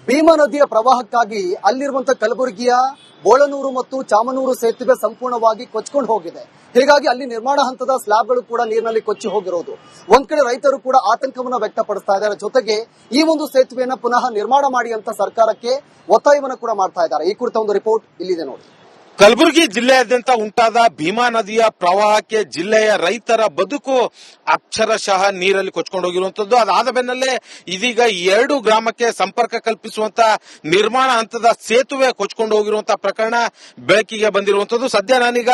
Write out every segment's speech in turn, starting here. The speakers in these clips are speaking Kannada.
ಭೀಮಾ ನದಿಯ ಪ್ರವಾಹಕ್ಕಾಗಿ ಅಲ್ಲಿರುವಂತಹ ಕಲಬುರಗಿಯ ಬೋಳನೂರು ಮತ್ತು ಚಾಮನೂರು ಸೇತುವೆ ಸಂಪೂರ್ಣವಾಗಿ ಕೊಚ್ಕೊಂಡು ಹೋಗಿದೆ. ಹೀಗಾಗಿ ಅಲ್ಲಿ ನಿರ್ಮಾಣ ಹಂತದ ಸ್ಲಾಬ್ಗಳು ಕೂಡ ನೀರಿನಲ್ಲಿ ಕೊಚ್ಚಿ ಹೋಗಿರೋದು. ಒಂದ್ ಕಡೆ ರೈತರು ಕೂಡ ಆತಂಕವನ್ನ ವ್ಯಕ್ತಪಡಿಸ್ತಾ ಇದ್ದಾರೆ. ಜೊತೆಗೆ ಈ ಒಂದು ಸೇತುವೆಯನ್ನ ಪುನಃ ನಿರ್ಮಾಣ ಮಾಡಿ ಅಂತ ಸರ್ಕಾರಕ್ಕೆ ಒತ್ತಾಯವನ್ನ ಕೂಡ ಮಾಡ್ತಾ ಇದ್ದಾರೆ. ಈ ಕುರಿತ ಒಂದು ರಿಪೋರ್ಟ್ ಇಲ್ಲಿದೆ ನೋಡಿ. ಕಲಬುರಗಿ ಜಿಲ್ಲೆಯಾದ್ಯಂತ ಉಂಟಾದ ಭೀಮಾ ನದಿಯ ಪ್ರವಾಹಕ್ಕೆ ಜಿಲ್ಲೆಯ ರೈತರ ಬದುಕು ಅಕ್ಷರಶಃ ನೀರಲ್ಲಿ ಕೊಚ್ಕೊಂಡು ಹೋಗಿರುವಂತದ್ದು. ಅದಾದ ಬೆನ್ನಲ್ಲೇ ಇದೀಗ 2 ಗ್ರಾಮಕ್ಕೆ ಸಂಪರ್ಕ ಕಲ್ಪಿಸುವಂತ ನಿರ್ಮಾಣ ಹಂತದ ಸೇತುವೆ ಕೊಚ್ಕೊಂಡು ಹೋಗಿರುವಂತಹ ಪ್ರಕರಣ ಬೆಳಕಿಗೆ ಬಂದಿರುವಂತದ್ದು. ಸದ್ಯ ನಾನೀಗ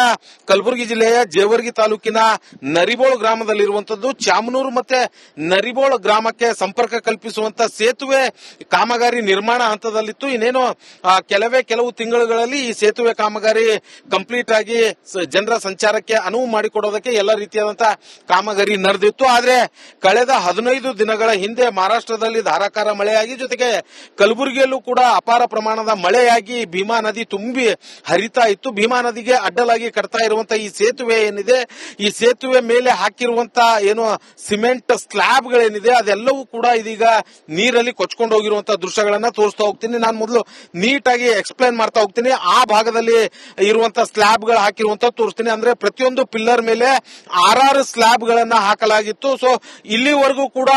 ಕಲಬುರಗಿ ಜಿಲ್ಲೆಯ ಜೇವರ್ಗಿ ತಾಲೂಕಿನ ನರಿಬೋಳು ಗ್ರಾಮದಲ್ಲಿರುವಂತದ್ದು. ಚಾಮನೂರು ಮತ್ತೆ ನರಿಬೋಳು ಗ್ರಾಮಕ್ಕೆ ಸಂಪರ್ಕ ಕಲ್ಪಿಸುವಂತ ಸೇತುವೆ ಕಾಮಗಾರಿ ನಿರ್ಮಾಣ ಹಂತದಲ್ಲಿತ್ತು. ಇನ್ನೇನು ಕೆಲವು ತಿಂಗಳುಗಳಲ್ಲಿ ಈ ಸೇತುವೆ ಕಾಮಗಾರಿ ಕಂಪ್ಲೀಟ್ ಆಗಿ ಜನರ ಸಂಚಾರಕ್ಕೆ ಅನುವು ಮಾಡಿಕೊಡೋದಕ್ಕೆ ಎಲ್ಲ ರೀತಿಯಾದಂತಹ ಕಾಮಗಾರಿ ನಡೆದಿತ್ತು. ಆದ್ರೆ ಕಳೆದ 15 ದಿನಗಳ ಹಿಂದೆ ಮಹಾರಾಷ್ಟ್ರದಲ್ಲಿ ಧಾರಾಕಾರ ಮಳೆಯಾಗಿ ಜೊತೆಗೆ ಕಲಬುರಗಿಯಲ್ಲೂ ಕೂಡ ಅಪಾರ ಪ್ರಮಾಣದ ಮಳೆಯಾಗಿ ಭೀಮಾ ನದಿ ತುಂಬಿ ಹರಿತಾ ಇತ್ತು. ಭೀಮಾ ನದಿಗೆ ಅಡ್ಡಲಾಗಿ ಕಟ್ತಾ ಇರುವಂತಹ ಈ ಸೇತುವೆ ಏನಿದೆ, ಈ ಸೇತುವೆ ಮೇಲೆ ಹಾಕಿರುವಂತಹ ಏನು ಸಿಮೆಂಟ್ ಸ್ಲಾಬ್ಗಳೇನಿದೆ ಅದೆಲ್ಲವೂ ಕೂಡ ಇದೀಗ ನೀರಲ್ಲಿ ಕೊಚ್ಕೊಂಡು ಹೋಗಿರುವಂತಹ ದೃಶ್ಯಗಳನ್ನ ತೋರಿಸ್ತಾ ಹೋಗ್ತೀನಿ. ನಾನು ಮೊದಲು ನೀಟಾಗಿ ಎಕ್ಸ್ಪ್ಲೈನ್ ಮಾಡ್ತಾ ಹೋಗ್ತೀನಿ. ಆ ಭಾಗದಲ್ಲಿ ಇರುವಂತಹ ಸ್ಲಾಬ್ ಗಳು ಹಾಕಿರುವಂತ ತೋರಿಸ್ತೀನಿ. ಅಂದ್ರೆ ಪ್ರತಿಯೊಂದು ಪಿಲ್ಲರ್ ಮೇಲೆ 6 ಸ್ಲಾಬ್ ಗಳನ್ನ ಹಾಕಲಾಗಿತ್ತು. ಸೊ ಇಲ್ಲಿವರೆಗೂ ಕೂಡ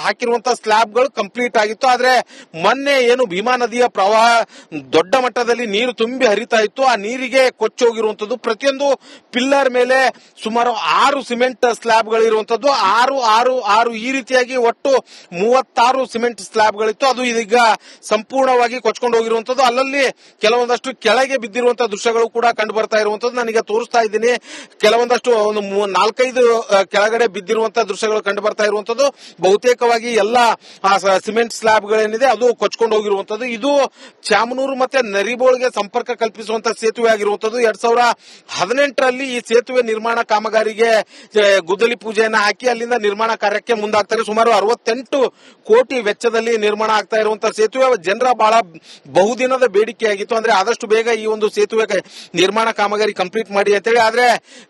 ಹಾಕಿರುವಂತಹ ಸ್ಲಾಬ್ ಗಳು ಕಂಪ್ಲೀಟ್ ಆಗಿತ್ತು. ಆದ್ರೆ ಮೊನ್ನೆ ಏನು ಭೀಮಾ ನದಿಯ ಪ್ರವಾಹ ದೊಡ್ಡ ಮಟ್ಟದಲ್ಲಿ ನೀರು ತುಂಬಿ ಹರಿತಾ ಇತ್ತು, ಆ ನೀರಿಗೆ ಕೊಚ್ಚೋಗಿರುವಂತದ್ದು. ಪ್ರತಿಯೊಂದು ಪಿಲ್ಲರ್ ಮೇಲೆ ಸುಮಾರು 6 ಸಿಮೆಂಟ್ ಸ್ಲಾಬ್ ಗಳಿರುವಂತದ್ದು. 6 ಈ ರೀತಿಯಾಗಿ ಒಟ್ಟು 36 ಸಿಮೆಂಟ್ ಸ್ಲಾಬ್ ಗಳಿತ್ತು. ಅದು ಇದೀಗ ಸಂಪೂರ್ಣವಾಗಿ ಕೊಚ್ಕೊಂಡು ಹೋಗಿರುವಂತದ್ದು. ಅಲ್ಲಲ್ಲಿ ಕೆಲವೊಂದಷ್ಟು ಕೆಳಗೆ ಬಿದ್ದಿರುವಂತಹ ದೃಶ್ಯಗಳು ಕೂಡ ಕಂಡು ಬರ್ತಾ ಇರುವಂತದ್ದು. ನಾನೀಗ ತೋರಿಸ್ತಾ ಇದ್ದೀನಿ. ಕೆಲವೊಂದಷ್ಟು ಒಂದು 4-5 ಕೆಳಗಡೆ ಬಿದ್ದಿರುವಂತಹ ದೃಶ್ಯಗಳು ಕಂಡು ಬರ್ತಾ ಇರುವಂತದ್ದು. ಬಹುತೇಕವಾಗಿ ಎಲ್ಲ ಸಿಮೆಂಟ್ ಸ್ಲಾಬ್ ಗಳೇನಿದೆ ಅದು ಕೊಚ್ಕೊಂಡು ಹೋಗಿರುವಂತದ್ದು. ಇದು ಚಾಮನೂರು ಮತ್ತೆ ನರಿಬೋಳ್ಗೆ ಸಂಪರ್ಕ ಕಲ್ಪಿಸುವಂತಹ ಸೇತುವೆ ಆಗಿರುವಂತದ್ದು. 2018ರಲ್ಲಿ ಈ ಸೇತುವೆ ನಿರ್ಮಾಣ ಕಾಮಗಾರಿಗೆ ಗುದ್ದಲಿ ಪೂಜೆಯನ್ನ ಹಾಕಿ ಅಲ್ಲಿಂದ ನಿರ್ಮಾಣ ಕಾರ್ಯಕ್ಕೆ ಮುಂದಾಗ್ತಾರೆ. ಸುಮಾರು 68 ಕೋಟಿ ವೆಚ್ಚದಲ್ಲಿ ನಿರ್ಮಾಣ ಆಗ್ತಾ ಇರುವಂತಹ ಸೇತುವೆ ಜನರ ಬಹಳ ಬಹುದಿನದ ಬೇಡಿಕೆಯಾಗಿತ್ತು. ಅಂದ್ರೆ ಆದಷ್ಟು ಬೇಗ ಈ ಒಂದು ಸೇತುವೆ ನಿರ್ಮಾಣ ಕಾಮಗಾರಿ ಕಂಪ್ಲೀಟ್ ಮಾಡಿ ಅಂತೇಳಿ. ಆದ್ರೆ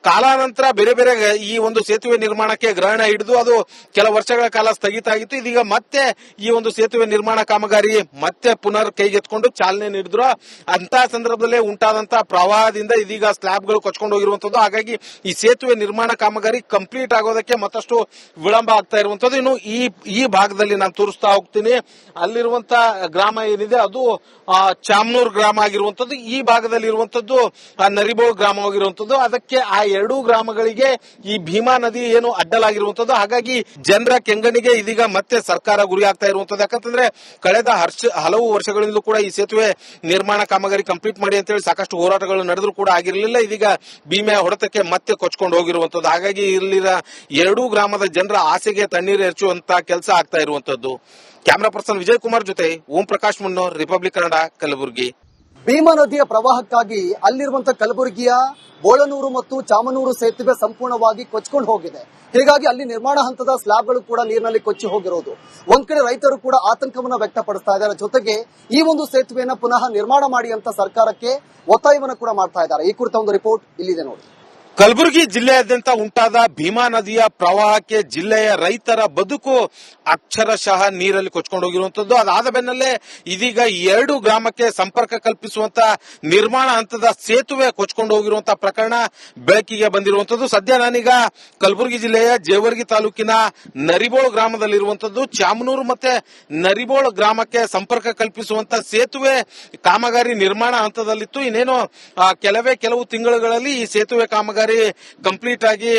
ಕಾಲಾನಂತರ ಬೇರೆ ಬೇರೆ ಈ ಒಂದು ಸೇತುವೆ ನಿರ್ಮಾಣಕ್ಕೆ ಗ್ರಹಣ ಹಿಡಿದು ಅದು ಕೆಲ ವರ್ಷಗಳ ಕಾಲ ಸ್ಥಗಿತ ಆಗಿತ್ತು. ಇದೀಗ ಮತ್ತೆ ಈ ಒಂದು ಸೇತುವೆ ನಿರ್ಮಾಣ ಕಾಮಗಾರಿ ಮತ್ತೆ ಪುನರ್ ಕೈಗೆತ್ಕೊಂಡು ಚಾಲನೆ ನೀಡಿದ್ರು. ಅಂತ ಸಂದರ್ಭದಲ್ಲೇ ಉಂಟಾದಂತಹ ಪ್ರವಾಹದಿಂದ ಇದೀಗ ಸ್ಲಾಬ್ಗಳು ಕೊಚ್ಕೊಂಡು ಹೋಗಿರುವಂತದ್ದು. ಹಾಗಾಗಿ ಈ ಸೇತುವೆ ನಿರ್ಮಾಣ ಕಾಮಗಾರಿ ಕಂಪ್ಲೀಟ್ ಆಗೋದಕ್ಕೆ ಮತ್ತಷ್ಟು ವಿಳಂಬ ಆಗ್ತಾ ಇರುವಂತದ್ದು. ಇನ್ನು ಈ ಭಾಗದಲ್ಲಿ ನಾನು ತೋರಿಸ್ತಾ ಹೋಗ್ತೀನಿ. ಅಲ್ಲಿರುವಂತಹ ಗ್ರಾಮ ಏನಿದೆ ಅದು ಚಾಮನೂರು ಗ್ರಾಮ ಆಗಿರುವಂತದ್ದು. ಈ ಭಾಗದಲ್ಲಿ ಇರುವಂತದ್ದು ನರಿಬೋಳ್ ಗ್ರಾಮವಾಗಿರುವಂತದ್ದು. ಅದಕ್ಕೆ ಆ 2 ಗ್ರಾಮಗಳಿಗೆ ಈ ಭೀಮಾ ನದಿ ಏನು ಅಡ್ಡಲಾಗಿರುವಂತದ್ದು. ಹಾಗಾಗಿ ಜನರ ಕೆಂಗಣಿಗೆ ಇದೀಗ ಮತ್ತೆ ಸರ್ಕಾರ ಗುರಿ ಆಗ್ತಾ ಇರುವಂತದ್ದು. ಯಾಕಂತಂದ್ರೆ ಕಳೆದ ಹಲವು ವರ್ಷಗಳಿಂದಲೂ ಕೂಡ ಈ ಸೇತುವೆ ನಿರ್ಮಾಣ ಕಾಮಗಾರಿ ಕಂಪ್ಲೀಟ್ ಮಾಡಿ ಅಂತೇಳಿ ಸಾಕಷ್ಟು ಹೋರಾಟಗಳು ನಡೆದ್ರು ಕೂಡ ಆಗಿರಲಿಲ್ಲ. ಇದೀಗ ಭೀಮೆಯ ಹೊಡೆತಕ್ಕೆ ಮತ್ತೆ ಕೊಚ್ಕೊಂಡು ಹೋಗಿರುವಂತದ್ದು. ಹಾಗಾಗಿ ಇಲ್ಲಿನ 2 ಗ್ರಾಮದ ಜನರ ಆಸೆಗೆ ತಣ್ಣೀರು ಎರಚುವಂತ ಕೆಲಸ ಆಗ್ತಾ ಇರುವಂತದ್ದು. ಕ್ಯಾಮರಾ ಪರ್ಸನ್ ವಿಜಯ್ ಕುಮಾರ್ ಜೊತೆ ಓಂ ಪ್ರಕಾಶ್ ಮುನ್ನೋರ್, ರಿಪಬ್ಲಿಕ್ ಕನ್ನಡ, ಕಲಬುರಗಿ. ಭೀಮಾ ನದಿಯ ಪ್ರವಾಹಕ್ಕಾಗಿ ಅಲ್ಲಿರುವಂತಹ ಕಲಬುರಗಿಯ ಬೋಳನೂರು ಮತ್ತು ಚಾಮನೂರು ಸೇತುವೆ ಸಂಪೂರ್ಣವಾಗಿ ಕೊಚ್ಕೊಂಡು ಹೋಗಿದೆ. ಹೀಗಾಗಿ ಅಲ್ಲಿ ನಿರ್ಮಾಣ ಹಂತದ ಸ್ಲಾಬ್ಗಳು ಕೂಡ ನೀರಿನಲ್ಲಿ ಕೊಚ್ಚಿ ಹೋಗಿರೋದು. ಒಂದ್ ಕಡೆ ರೈತರು ಕೂಡ ಆತಂಕವನ್ನ ವ್ಯಕ್ತಪಡಿಸ್ತಾ ಇದ್ದಾರೆ. ಜೊತೆಗೆ ಈ ಒಂದು ಸೇತುವೆಯನ್ನ ಪುನಃ ನಿರ್ಮಾಣ ಮಾಡಿ ಅಂತ ಸರ್ಕಾರಕ್ಕೆ ಒತ್ತಾಯವನ್ನ ಕೂಡ ಮಾಡ್ತಾ ಇದ್ದಾರೆ. ಈ ಕುರಿತ ಒಂದು ರಿಪೋರ್ಟ್ ಇಲ್ಲಿದೆ ನೋಡಿ. ಕಲಬುರಗಿ ಜಿಲ್ಲೆಯಾದ್ಯಂತ ಉಂಟಾದ ಭೀಮಾ ನದಿಯ ಪ್ರವಾಹಕ್ಕೆ ಜಿಲ್ಲೆಯ ರೈತರ ಬದುಕು ಅಕ್ಷರಶಃ ನೀರಲ್ಲಿ ಕೊಚ್ಕೊಂಡು ಹೋಗಿರುವಂತದ್ದು. ಅದಾದ ಬೆನ್ನಲ್ಲೇ ಇದೀಗ 2 ಗ್ರಾಮಕ್ಕೆ ಸಂಪರ್ಕ ಕಲ್ಪಿಸುವಂತ ನಿರ್ಮಾಣ ಹಂತದ ಸೇತುವೆ ಕೊಚ್ಕೊಂಡು ಹೋಗಿರುವಂತಹ ಪ್ರಕರಣ ಬೆಳಕಿಗೆ ಬಂದಿರುವಂತದ್ದು. ಸದ್ಯ ನಾನೀಗ ಕಲಬುರಗಿ ಜಿಲ್ಲೆಯ ಜೇವರ್ಗಿ ತಾಲೂಕಿನ ನರಿಬೋಳು ಗ್ರಾಮದಲ್ಲಿರುವಂತದ್ದು. ಚಾಮನೂರು ಮತ್ತೆ ನರಿಬೋಳು ಗ್ರಾಮಕ್ಕೆ ಸಂಪರ್ಕ ಕಲ್ಪಿಸುವಂತ ಸೇತುವೆ ಕಾಮಗಾರಿ ನಿರ್ಮಾಣ ಹಂತದಲ್ಲಿತ್ತು. ಇನ್ನೇನು ಕೆಲವು ತಿಂಗಳುಗಳಲ್ಲಿ ಈ ಸೇತುವೆ ಕಾಮಗಾರಿ ಕಂಪ್ಲೀಟ್ ಆಗಿ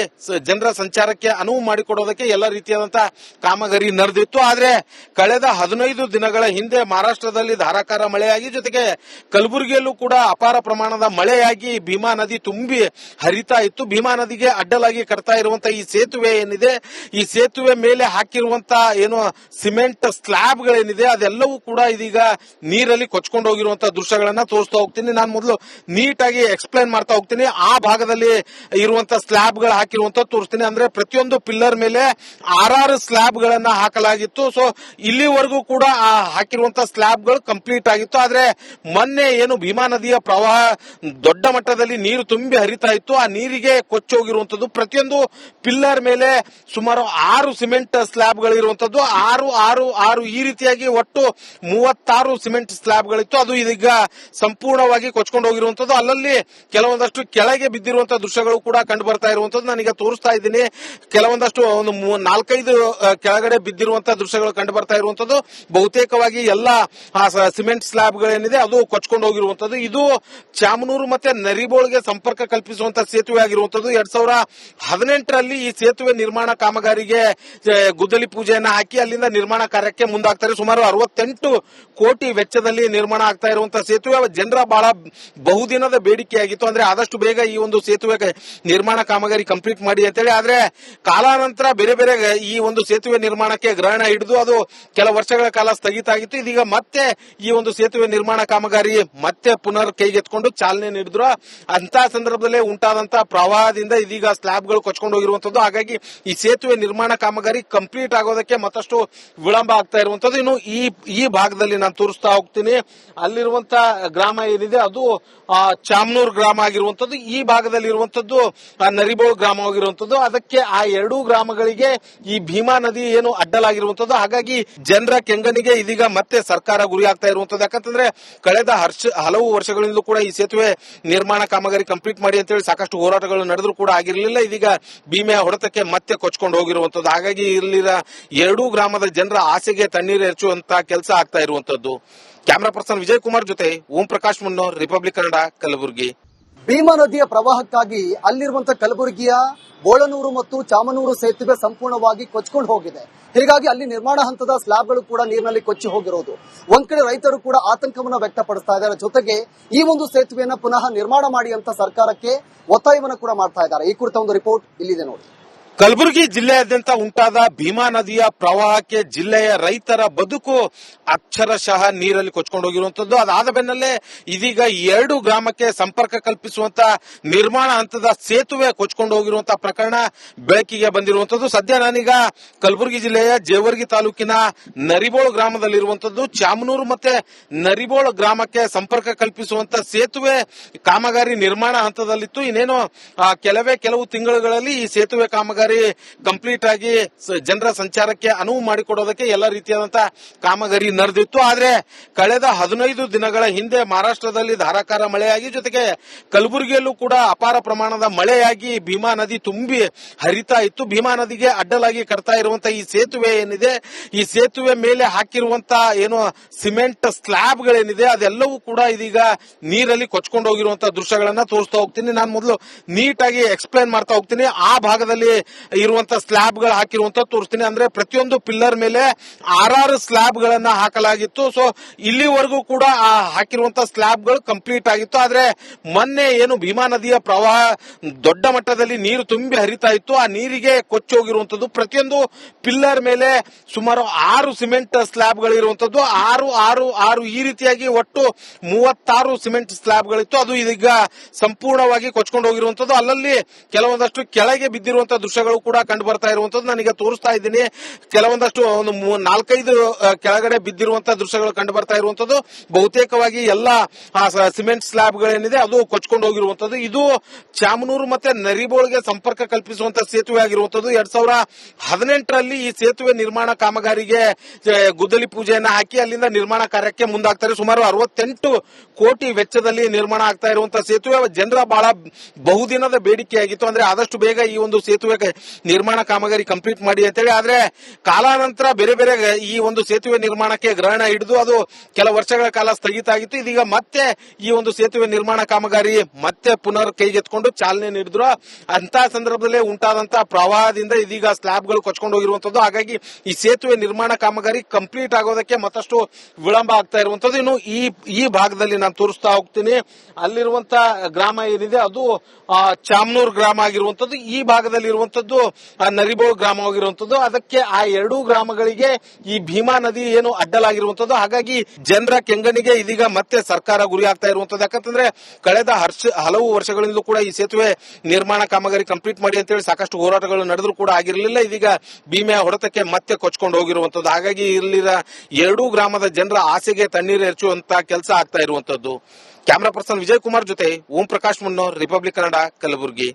ಜನರ ಸಂಚಾರಕ್ಕೆ ಅನುವು ಮಾಡಿಕೊಡೋದಕ್ಕೆ ಎಲ್ಲ ರೀತಿಯಾದಂತಹ ಕಾಮಗಾರಿ ನಡೆದಿತ್ತು. ಆದ್ರೆ ಕಳೆದ 15 ದಿನಗಳ ಹಿಂದೆ ಮಹಾರಾಷ್ಟ್ರದಲ್ಲಿ ಧಾರಾಕಾರ ಮಳೆಯಾಗಿ ಜೊತೆಗೆ ಕಲಬುರಗಿಯಲ್ಲೂ ಕೂಡ ಅಪಾರ ಪ್ರಮಾಣದ ಮಳೆಯಾಗಿ ಭೀಮಾ ನದಿ ತುಂಬಿ ಹರಿತಾ ಇತ್ತು. ಭೀಮಾ ನದಿಗೆ ಅಡ್ಡಲಾಗಿ ಕಟ್ತಾ ಇರುವಂತಹ ಈ ಸೇತುವೆ ಏನಿದೆ, ಈ ಸೇತುವೆ ಮೇಲೆ ಹಾಕಿರುವಂತಹ ಏನು ಸಿಮೆಂಟ್ ಸ್ಲಾಬ್ ಗಳೇನಿದೆ ಅದೆಲ್ಲವೂ ಕೂಡ ಇದೀಗ ನೀರಲ್ಲಿ ಕೊಚ್ಕೊಂಡು ಹೋಗಿರುವಂತಹ ದೃಶ್ಯಗಳನ್ನ ತೋರಿಸ್ತಾ ಹೋಗ್ತೀನಿ. ನಾನು ಮೊದಲು ನೀಟಾಗಿ ಎಕ್ಸ್ಪ್ಲೈನ್ ಮಾಡ್ತಾ ಹೋಗ್ತೀನಿ. ಆ ಭಾಗದಲ್ಲಿ ಇರುವಂತ ಸ್ಲಾಬ್ ಗಳು ಹಾಕಿರುವಂತ ತೋರಿಸ್ತೀನಿ. ಅಂದ್ರೆ ಪ್ರತಿಯೊಂದು ಪಿಲ್ಲರ್ ಮೇಲೆ 6 ಸ್ಲಾಬ್ ಗಳನ್ನ ಹಾಕಲಾಗಿತ್ತು. ಸೊ ಇಲ್ಲಿವರೆಗೂ ಕೂಡ ಆ ಹಾಕಿರುವಂತ ಸ್ಲಾಬ್ ಗಳು ಕಂಪ್ಲೀಟ್ ಆಗಿತ್ತು. ಆದ್ರೆ ಮೊನ್ನೆ ಏನು ಭೀಮಾ ನದಿಯ ಪ್ರವಾಹ ದೊಡ್ಡ ಮಟ್ಟದಲ್ಲಿ ನೀರು ತುಂಬಿ ಹರಿತಾ ಇತ್ತು, ಆ ನೀರಿಗೆ ಕೊಚ್ಚಿ ಹೋಗಿರುವಂತದ್ದು. ಪ್ರತಿಯೊಂದು ಪಿಲ್ಲರ್ ಮೇಲೆ ಸುಮಾರು 6 ಸಿಮೆಂಟ್ ಸ್ಲಾಬ್ ಗಳಿರುವಂತದ್ದು. 6 ಈ ರೀತಿಯಾಗಿ ಒಟ್ಟು 36 ಸಿಮೆಂಟ್ ಸ್ಲಾಬ್ ಗಳಿತ್ತು. ಅದು ಇದೀಗ ಸಂಪೂರ್ಣವಾಗಿ ಕೊಚ್ಕೊಂಡು ಹೋಗಿರುವಂತದ್ದು. ಅಲ್ಲಲ್ಲಿ ಕೆಲವೊಂದಷ್ಟು ಕೆಳಗೆ ಬಿದ್ದಿರುವಂತಹ ದೃಶ್ಯಗಳು ಕೂಡ ಕಂಡು ಬರ್ತಾ ಇರುವಂತದ್ದು. ನಾನೀಗ ತೋರಿಸ್ತಾ ಇದ್ದೀನಿ. ಕೆಲವೊಂದಷ್ಟು ಒಂದು 4-5 ಕೆಳಗಡೆ ಬಿದ್ದಿರುವಂತಹ ದೃಶ್ಯಗಳು ಕಂಡು ಬರ್ತಾ ಇರುವಂತದ್ದು. ಬಹುತೇಕವಾಗಿ ಎಲ್ಲ ಸಿಮೆಂಟ್ ಸ್ಲಾಬ್ ಗಳೇನಿದೆ ಅದು ಕೊಚ್ಕೊಂಡು ಹೋಗಿರುವಂತದ್ದು. ಇದು ಚಾಮನೂರು ಮತ್ತೆ ನರಿಬೋಳ್ಗೆ ಸಂಪರ್ಕ ಕಲ್ಪಿಸುವಂತಹ ಸೇತುವೆ ಆಗಿರುವಂತದ್ದು. 2018ರಲ್ಲಿ ಈ ಸೇತುವೆ ನಿರ್ಮಾಣ ಕಾಮಗಾರಿಗೆ ಗುದ್ದಲಿ ಪೂಜೆಯನ್ನ ಹಾಕಿ ಅಲ್ಲಿಂದ ನಿರ್ಮಾಣ ಕಾರ್ಯಕ್ಕೆ ಮುಂದಾಗ್ತಾರೆ. ಸುಮಾರು 68 ಕೋಟಿ ವೆಚ್ಚದಲ್ಲಿ ನಿರ್ಮಾಣ ಆಗ್ತಾ ಇರುವಂತಹ ಸೇತುವೆ ಜನರ ಬಹಳ ಬಹುದಿನದ ಬೇಡಿಕೆಯಾಗಿತ್ತು. ಅಂದ್ರೆ ಆದಷ್ಟು ಬೇಗ ಈ ಒಂದು ಸೇತುವೆ ನಿರ್ಮಾಣ ಕಾಮಗಾರಿ ಕಂಪ್ಲೀಟ್ ಮಾಡಿ ಅಂತೇಳಿ. ಆದ್ರೆ ಕಾಲಾನಂತರ ಬೇರೆ ಬೇರೆ ಈ ಒಂದು ಸೇತುವೆ ನಿರ್ಮಾಣಕ್ಕೆ ಗ್ರಹಣ ಹಿಡಿದು ಅದು ಕೆಲ ವರ್ಷಗಳ ಕಾಲ ಸ್ಥಗಿತ ಆಗಿತ್ತು. ಇದೀಗ ಮತ್ತೆ ಈ ಒಂದು ಸೇತುವೆ ನಿರ್ಮಾಣ ಕಾಮಗಾರಿ ಮತ್ತೆ ಪುನರ್ ಕೈಗೆತ್ಕೊಂಡು ಚಾಲನೆ ನೀಡಿದ್ರು. ಅಂತ ಸಂದರ್ಭದಲ್ಲೇ ಉಂಟಾದಂತಹ ಪ್ರವಾಹದಿಂದ ಇದೀಗ ಸ್ಲಾಬ್ ಗಳು ಕೊಚ್ಕೊಂಡು ಹೋಗಿರುವಂತದ್ದು. ಹಾಗಾಗಿ ಈ ಸೇತುವೆ ನಿರ್ಮಾಣ ಕಾಮಗಾರಿ ಕಂಪ್ಲೀಟ್ ಆಗೋದಕ್ಕೆ ಮತ್ತಷ್ಟು ವಿಳಂಬ ಆಗ್ತಾ ಇರುವಂತದ್ದು. ಇನ್ನು ಈ ಭಾಗದಲ್ಲಿ ನಾನು ತೋರಿಸ್ತಾ ಹೋಗ್ತೀನಿ. ಅಲ್ಲಿರುವಂತಹ ಗ್ರಾಮ ಏನಿದೆ ಅದು ಚಾಮನೂರು ಗ್ರಾಮ ಆಗಿರುವಂತದ್ದು. ಈ ಭಾಗದಲ್ಲಿ ಇರುವಂತದ್ದು ನರಿಬೋಳ್ ಗ್ರಾಮವಾಗಿರುವಂತದ್ದು. ಅದಕ್ಕೆ ಆ 2 ಗ್ರಾಮಗಳಿಗೆ ಈ ಭೀಮಾ ನದಿ ಏನು ಅಡ್ಡಲಾಗಿರುವಂತದ್ದು. ಹಾಗಾಗಿ ಜನರ ಕೆಂಗನಿಗೆ ಇದೀಗ ಮತ್ತೆ ಸರ್ಕಾರ ಗುರಿ ಆಗ್ತಾ ಇರುವಂತದ್ದು. ಯಾಕಂತಂದ್ರೆ ಕಳೆದ ಹಲವು ವರ್ಷಗಳಿಂದಲೂ ಕೂಡ ಈ ಸೇತುವೆ ನಿರ್ಮಾಣ ಕಾಮಗಾರಿ ಕಂಪ್ಲೀಟ್ ಮಾಡಿ ಅಂತೇಳಿ ಸಾಕಷ್ಟು ಹೋರಾಟಗಳು ನಡೆದ್ರು ಕೂಡ ಆಗಿರಲಿಲ್ಲ. ಇದೀಗ ಭೀಮೆಯ ಹೊಡೆತಕ್ಕೆ ಮತ್ತೆ ಕೊಚ್ಕೊಂಡು ಹೋಗಿರುವಂತದ್ದು. ಹಾಗಾಗಿ ಇಲ್ಲಿನ 2 ಗ್ರಾಮದ ಜನರ ಆಸೆಗೆ ತಣ್ಣೀರು ಎರಚುವಂತ ಕೆಲಸ ಆಗ್ತಾ ಇರುವಂತದ್ದು. ಕ್ಯಾಮರಾ ಪರ್ಸನ್ ವಿಜಯ್ ಕುಮಾರ್ ಜೊತೆ ಓಂ ಪ್ರಕಾಶ್ ಮುನ್ನೋರ್, ರಿಪಬ್ಲಿಕ್ ಕನ್ನಡ, ಕಲಬುರಗಿ. ಭೀಮಾ ನದಿಯ ಪ್ರವಾಹಕ್ಕಾಗಿ ಅಲ್ಲಿರುವಂತಹ ಕಲಬುರಗಿಯ ಬೋಳನೂರು ಮತ್ತು ಚಾಮನೂರು ಸೇತುವೆ ಸಂಪೂರ್ಣವಾಗಿ ಕೊಚ್ಕೊಂಡು ಹೋಗಿದೆ. ಹೀಗಾಗಿ ಅಲ್ಲಿ ನಿರ್ಮಾಣ ಹಂತದ ಸ್ಲಾಬ್ಗಳು ಕೂಡ ನೀರಿನಲ್ಲಿ ಕೊಚ್ಚಿ ಹೋಗಿರೋದು. ಒಂದ್ ಕಡೆ ರೈತರು ಕೂಡ ಆತಂಕವನ್ನ ವ್ಯಕ್ತಪಡಿಸ್ತಾ ಇದ್ದಾರೆ. ಜೊತೆಗೆ ಈ ಒಂದು ಸೇತುವೆಯನ್ನ ಪುನಃ ನಿರ್ಮಾಣ ಮಾಡಿ ಅಂತ ಸರ್ಕಾರಕ್ಕೆ ಒತ್ತಾಯವನ್ನ ಕೂಡ ಮಾಡ್ತಾ ಇದ್ದಾರೆ. ಈ ಕುರಿತ ಒಂದು ರಿಪೋರ್ಟ್ ಇಲ್ಲಿದೆ ನೋಡಿ. ಕಲಬುರಗಿ ಜಿಲ್ಲೆಯಾದ್ಯಂತ ಉಂಟಾದ ಭೀಮಾ ನದಿಯ ಪ್ರವಾಹಕ್ಕೆ ಜಿಲ್ಲೆಯ ರೈತರ ಬದುಕು ಅಕ್ಷರಶಃ ನೀರಲ್ಲಿ ಕೊಚ್ಕೊಂಡು ಹೋಗಿರುವಂತದ್ದು. ಅದಾದ ಬೆನ್ನಲ್ಲೇ ಇದೀಗ 2 ಗ್ರಾಮಕ್ಕೆ ಸಂಪರ್ಕ ಕಲ್ಪಿಸುವಂತ ನಿರ್ಮಾಣ ಹಂತದ ಸೇತುವೆ ಕೊಚ್ಕೊಂಡು ಹೋಗಿರುವಂತಹ ಪ್ರಕರಣ ಬೆಳಕಿಗೆ ಬಂದಿರುವಂತದ್ದು. ಸದ್ಯ ನಾನೀಗ ಕಲಬುರಗಿ ಜಿಲ್ಲೆಯ ಜೇವರ್ಗಿ ತಾಲೂಕಿನ ನರಿಬೋಳ್ ಗ್ರಾಮದಲ್ಲಿರುವಂತದ್ದು. ಚಾಮನೂರು ಮತ್ತೆ ನರಿಬೋಳ್ ಗ್ರಾಮಕ್ಕೆ ಸಂಪರ್ಕ ಕಲ್ಪಿಸುವಂತ ಸೇತುವೆ ಕಾಮಗಾರಿ ನಿರ್ಮಾಣ ಹಂತದಲ್ಲಿತ್ತು. ಇನ್ನೇನು ಕೆಲವು ತಿಂಗಳುಗಳಲ್ಲಿ ಈ ಸೇತುವೆ ಕಾಮಗಾರಿ ಕಂಪ್ಲೀಟ್ ಆಗಿ ಜನರ ಸಂಚಾರಕ್ಕೆ ಅನುವು ಮಾಡಿಕೊಡೋದಕ್ಕೆ ಎಲ್ಲ ರೀತಿಯಾದಂತಹ ಕಾಮಗಾರಿ ನಡೆದಿತ್ತು. ಆದ್ರೆ ಕಳೆದ 15 ದಿನಗಳ ಹಿಂದೆ ಮಹಾರಾಷ್ಟ್ರದಲ್ಲಿ ಧಾರಾಕಾರ ಮಳೆಯಾಗಿ ಜೊತೆಗೆ ಕಲಬುರಗಿಯಲ್ಲೂ ಕೂಡ ಅಪಾರ ಪ್ರಮಾಣದ ಮಳೆಯಾಗಿ ಭೀಮಾ ನದಿ ತುಂಬಿ ಹರಿತಾ ಇತ್ತು. ಭೀಮಾ ನದಿಗೆ ಅಡ್ಡಲಾಗಿ ಕಟ್ತಾ ಇರುವಂತಹ ಈ ಸೇತುವೆ ಏನಿದೆ, ಈ ಸೇತುವೆ ಮೇಲೆ ಹಾಕಿರುವಂತಹ ಏನು ಸಿಮೆಂಟ್ ಸ್ಲಾಬ್ ಗಳೇನಿದೆ ಅದೆಲ್ಲವೂ ಕೂಡ ಇದೀಗ ನೀರಲ್ಲಿ ಕೊಚ್ಕೊಂಡು ಹೋಗಿರುವಂತಹ ದೃಶ್ಯಗಳನ್ನ ತೋರಿಸ್ತಾ ಹೋಗ್ತೀನಿ. ನಾನು ಮೊದಲು ನೀಟಾಗಿ ಎಕ್ಸ್ಪ್ಲೈನ್ ಮಾಡ್ತಾ ಹೋಗ್ತೀನಿ. ಆ ಭಾಗದಲ್ಲಿ ಇರುವಂತಹ ಸ್ಲಾಬ್ ಗಳು ಹಾಕಿರುವಂತ ತೋರಿಸ್ತೀನಿ. ಅಂದ್ರೆ ಪ್ರತಿಯೊಂದು ಪಿಲ್ಲರ್ ಮೇಲೆ 6 ಸ್ಲಾಬ್ ಗಳನ್ನ ಹಾಕಲಾಗಿತ್ತು. ಸೊ ಇಲ್ಲಿವರೆಗೂ ಕೂಡ ಆ ಹಾಕಿರುವಂತಹ ಸ್ಲಾಬ್ ಗಳು ಕಂಪ್ಲೀಟ್ ಆಗಿತ್ತು. ಆದ್ರೆ ಮೊನ್ನೆ ಏನು ಭೀಮಾ ನದಿಯ ಪ್ರವಾಹ ದೊಡ್ಡ ಮಟ್ಟದಲ್ಲಿ ನೀರು ತುಂಬಿ ಹರಿತಾ ಇತ್ತು, ಆ ನೀರಿಗೆ ಕೊಚ್ಚಿ ಹೋಗಿರುವಂತದ್ದು. ಪ್ರತಿಯೊಂದು ಪಿಲ್ಲರ್ ಮೇಲೆ ಸುಮಾರು 6 ಸಿಮೆಂಟ್ ಸ್ಲಾಬ್ ಗಳಿರುವಂತದ್ದು. 6 ಈ ರೀತಿಯಾಗಿ ಒಟ್ಟು 36 ಸಿಮೆಂಟ್ ಸ್ಲಾಬ್ ಗಳಿತ್ತು. ಅದು ಇದೀಗ ಸಂಪೂರ್ಣವಾಗಿ ಕೊಚ್ಕೊಂಡು ಹೋಗಿರುವಂತದ್ದು. ಅಲ್ಲಲ್ಲಿ ಕೆಲವೊಂದಷ್ಟು ಕೆಳಗೆ ಬಿದ್ದಿರುವಂತಹ ದೃಶ್ಯಗಳು ಕೂಡ ಕಂಡು ಬರ್ತಾ ಇರುವಂತದ್ದು. ನಾನೀಗ ತೋರಿಸ್ತಾ ಇದ್ದೀನಿ. ಕೆಲವೊಂದಷ್ಟು ಒಂದು 4-5 ಕೆಳಗಡೆ ಬಿದ್ದಿರುವಂತಹ ದೃಶ್ಯಗಳು ಕಂಡು ಬರ್ತಾ ಇರುವಂತದ್ದು. ಬಹುತೇಕವಾಗಿ ಎಲ್ಲ ಸಿಮೆಂಟ್ ಸ್ಲಾಬ್ ಗಳೇನಿದೆ ಅದು ಕೊಚ್ಕೊಂಡು ಹೋಗಿರುವಂತದ್ದು. ಇದು ಚಾಮನೂರು ಮತ್ತೆ ನರಿಬೋಳ್ಗೆ ಸಂಪರ್ಕ ಕಲ್ಪಿಸುವಂತಹ ಸೇತುವೆ ಆಗಿರುವಂತದ್ದು. 2018ರಲ್ಲಿ ಈ ಸೇತುವೆ ನಿರ್ಮಾಣ ಕಾಮಗಾರಿಗೆ ಗುದ್ದಲಿ ಪೂಜೆಯನ್ನ ಹಾಕಿ ಅಲ್ಲಿಂದ ನಿರ್ಮಾಣ ಕಾರ್ಯಕ್ಕೆ ಮುಂದಾಗ್ತಾರೆ. ಸುಮಾರು 68 ಕೋಟಿ ವೆಚ್ಚದಲ್ಲಿ ನಿರ್ಮಾಣ ಆಗ್ತಾ ಇರುವಂತಹ ಸೇತುವೆ ಜನರ ಬಹಳ ಬಹುದಿನದ ಬೇಡಿಕೆಯಾಗಿತ್ತು. ಅಂದ್ರೆ ಆದಷ್ಟು ಬೇಗ ಈ ಒಂದು ಸೇತುವೆ ನಿರ್ಮಾಣ ಕಾಮಗಾರಿ ಕಂಪ್ಲೀಟ್ ಮಾಡಿ ಅಂತೇಳಿ. ಆದ್ರೆ ಕಾಲಾನಂತರ ಬೇರೆ ಬೇರೆ ಈ ಒಂದು ಸೇತುವೆ ನಿರ್ಮಾಣಕ್ಕೆ ಗ್ರಹಣ ಹಿಡಿದು ಅದು ಕೆಲ ವರ್ಷಗಳ ಕಾಲ ಸ್ಥಗಿತ ಆಗಿತ್ತು. ಇದೀಗ ಮತ್ತೆ ಈ ಒಂದು ಸೇತುವೆ ನಿರ್ಮಾಣ ಕಾಮಗಾರಿ ಮತ್ತೆ ಪುನರ್ ಕೈಗೆತ್ಕೊಂಡು ಚಾಲನೆ ನೀಡಿದ್ರು. ಅಂತ ಸಂದರ್ಭದಲ್ಲೇ ಉಂಟಾದಂತಹ ಪ್ರವಾಹದಿಂದ ಇದೀಗ ಸ್ಲಾಬ್ ಗಳು ಕೊಚ್ಕೊಂಡು ಹೋಗಿರುವಂತದ್ದು. ಹಾಗಾಗಿ ಈ ಸೇತುವೆ ನಿರ್ಮಾಣ ಕಾಮಗಾರಿ ಕಂಪ್ಲೀಟ್ ಆಗೋದಕ್ಕೆ ಮತ್ತಷ್ಟು ವಿಳಂಬ ಆಗ್ತಾ ಇರುವಂತದ್ದು. ಇನ್ನು ಈ ಭಾಗದಲ್ಲಿ ನಾನು ತೋರಿಸ್ತಾ ಹೋಗ್ತೀನಿ. ಅಲ್ಲಿರುವಂತಹ ಗ್ರಾಮ ಏನಿದೆ ಅದು ಚಾಮನೂರು ಗ್ರಾಮ ಆಗಿರುವಂತದ್ದು. ಈ ಭಾಗದಲ್ಲಿ ಇರುವಂತದ್ದು ಆಗಿರುವಂತದ್ದು ನರಿಬೋಳ್ ಗ್ರಾಮವಾಗಿರುವಂತದ್ದು. ಅದಕ್ಕೆ ಆ ಎರಡೂ ಗ್ರಾಮಗಳಿಗೆ ಈ ಭೀಮಾ ನದಿ ಏನು ಅಡ್ಡಲಾಗಿರುವಂತದ್ದು. ಹಾಗಾಗಿ ಜನರ ಕೆಂಗಣಿಗೆ ಇದೀಗ ಮತ್ತೆ ಸರ್ಕಾರ ಗುರಿ ಆಗ್ತಾ ಇರುವಂತದ್ದು. ಯಾಕಂತಂದ್ರೆ ಕಳೆದ ಹಲವು ವರ್ಷಗಳಿಂದಲೂ ಕೂಡ ಈ ಸೇತುವೆ ನಿರ್ಮಾಣ ಕಾಮಗಾರಿ ಕಂಪ್ಲೀಟ್ ಮಾಡಿ ಅಂತೇಳಿ ಸಾಕಷ್ಟು ಹೋರಾಟಗಳು ನಡೆದ್ರು ಕೂಡ ಆಗಿರಲಿಲ್ಲ. ಇದೀಗ ಭೀಮೆಯ ಹೊಡೆತಕ್ಕೆ ಮತ್ತೆ ಕೊಚ್ಕೊಂಡು ಹೋಗಿರುವಂತದ್ದು. ಹಾಗಾಗಿ ಇಲ್ಲಿನ ಎರಡೂ ಗ್ರಾಮದ ಜನರ ಆಸೆಗೆ ತಣ್ಣೀರು ಎರಚುವಂತ ಕೆಲಸ ಆಗ್ತಾ ಇರುವಂತದ್ದು. ಕ್ಯಾಮರಾ ಪರ್ಸನ್ ವಿಜಯ್ ಕುಮಾರ್ ಜೊತೆ ಓಂ ಪ್ರಕಾಶ್ ಮುನ್ನೋರ್, ರಿಪಬ್ಲಿಕ್ ಕನ್ನಡ, ಕಲಬುರಗಿ.